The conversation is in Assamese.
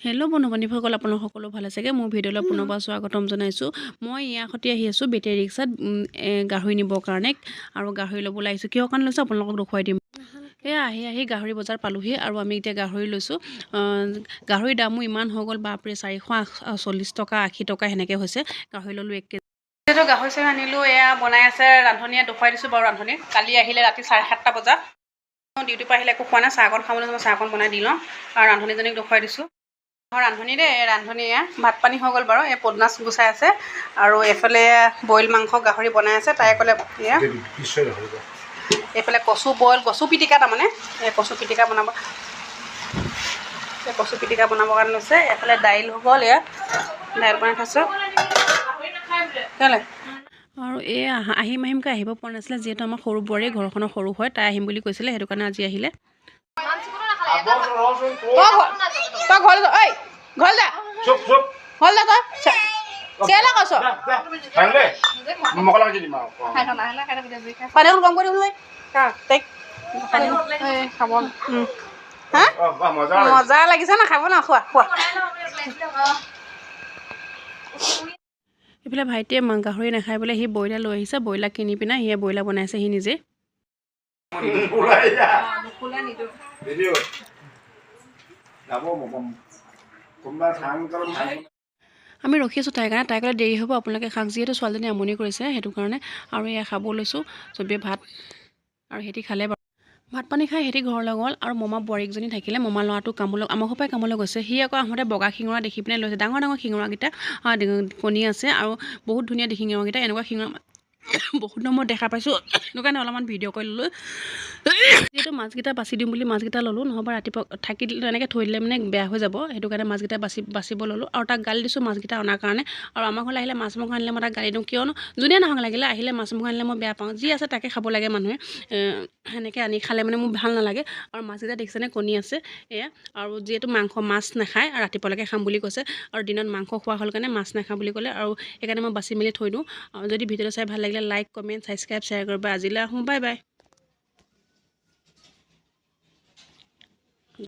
হেল্ল' বন্ধু-বান্ধৱীসকল, আপোনালোক সকলো ভালে চাগে। মোৰ ভিডিঅ'লৈ পুনৰবাৰ স্বাগতম জনাইছোঁ। মই ইয়াৰ সৈতে আহি আছোঁ বেটেৰী ৰিক্সাত গাহৰি নিবৰ কাৰণে, আৰু গাহৰি ল'বলৈ আহিছোঁ। কিহৰ কাৰণে লৈছোঁ আপোনালোকক দেখুৱাই দিম। এয়া আহি গাহৰি বজাৰ পালোহি, আৰু আমি এতিয়া গাহৰি লৈছোঁ। গাহৰিৰ দামো ইমান হৈ গ'ল, বাপৰে 440 টকা 80 টকা সেনেকৈ হৈছে। গাহৰি ল'লোঁ 1 কেজি। যিহেতু গাহৰি চাহৰি আনিলোঁ, এয়া বনাই আছে ৰান্ধনীয়ে। দেখুৱাই দিছোঁ বাৰু ৰান্ধনী। কালি আহিলে ৰাতি 7:30 বজাত। ডিউটিৰ পৰা আহিলে একো খোৱা নাই, চাহকণ খাবলৈ মই চাহকণ বনাই দি লওঁ, আৰু ৰান্ধনীজনীক দেখুৱাই দিছোঁ। ৰান্ধনী দেই, ৰান্ধনীয়ে ভাত পানী হৈ গ'ল বাৰু। এই পদনাচ গুচাই আছে, আৰু এইফালে বইল মাংস গাহৰি বনাই আছে। তাই ক'লে এইফালে কচু বইল, কচু পিটিকা, তাৰমানে এই কচু পিটিকা বনাব, এই কচু পিটিকা বনাবৰ কাৰণে লৈছে। এইফালে দাইল হৈ গ'ল, এয়া দাইল বনাই থৈছোঁ। কেলৈ আৰু এই আহিম আহিমকৈ আহিব পৰা নাছিলে, যিহেতু আমাৰ সৰু বোৱাৰী ঘৰখনৰ সৰু হয়, তাই আহিম বুলি কৈছিলে, সেইটো কাৰণে আজি আহিলে। তই ঘৰ ঐ ঘৰ যা, ঘৰ যা, তই চেলা কৈছ পানী কম কৰি দিবলৈ তাইক খাব। মজা লাগিছে না, খাব না, খোৱা খোৱা। এইফালে ভাইটিয়ে গাহৰি নাখায় বোলে, সি ব্ৰইলাৰ লৈ আহিছে। ব্ৰইলাৰ কিনি পিনে সিয়ে ব্ৰইলাৰ বনাইছে সি নিজে। আমি ৰখি আছোঁ তাইৰ কাৰণে, তাইৰ কাৰণে দেৰি হ'ব আপোনালোকে খাওক, যিহেতু ছোৱালীজনী আমনি কৰিছে সেইটো কাৰণে। আৰু এয়া খাব লৈছোঁ চবেই ভাত, আৰু সিহঁতি খালে বাৰু। ভাত পানী খাই সিহঁতি ঘৰলৈ গ'ল, আৰু মমা বোৱাৰীকেইজনী থাকিলে। মমা ল'ৰাটো কামলৈ, আমাৰ ঘৰৰ পৰাই কামলৈ গৈছে। সি আকৌ আহোঁতে বগা শিঙৰা দেখি পিনে লৈছে। ডাঙৰ ডাঙৰ শিঙৰাকেইটা কণী আছে, আৰু বহুত ধুনীয়া শিঙৰাকেইটা। এনেকুৱা শিঙৰা বহুত নম্বৰত দেখা পাইছোঁ, সেইটো কাৰণে অলপমান ভিডিঅ' কৰি ল'লোঁ। যিহেতু মাছকেইটা বাছি দিম বুলি মাছকেইটা ল'লোঁ, নহ'বা ৰাতিপুৱা থাকি দিলে এনেকৈ থৈ দিলে মানে বেয়া হৈ যাব, সেইটো কাৰণে মাছকেইটা বাচিব ল'লোঁ। আৰু তাক গালি দিছোঁ মাছকেইটা অনাৰ কাৰণে। আৰু আমাৰ ঘৰলৈ আহিলে মাছ মাংস আনিলে মই তাক গালি দিওঁ, কিয়নো যোনে নাহক লাগিলে আহিলে মাছ মাংস আনিলে মই বেয়া পাওঁ। যি আছে তাকে খাব লাগে মানুহে, সেনেকৈ আনি খালে মানে মোৰ ভাল নালাগে। আৰু মাছকেইটা দেখিছেনে, কণী আছে এয়া। আৰু যিহেতু মাছ নাখায়, ৰাতিপুৱালৈকে খাম বুলি কৈছে, আৰু দিনত মাংস খোৱা হ'ল কাৰণে মাছ নাখাওঁ বুলি ক'লে, আৰু সেইকাৰণে মই বাচি মেলি থৈ দিওঁ। আৰু যদি ভিডিঅ'টো চাই ভাল লাগিলে লাইক, কমেণ্ট, ছাবস্ক্ৰাইব, শ্বেয়াৰ কৰিব। আজিলৈ আহোঁ, বাই বাই।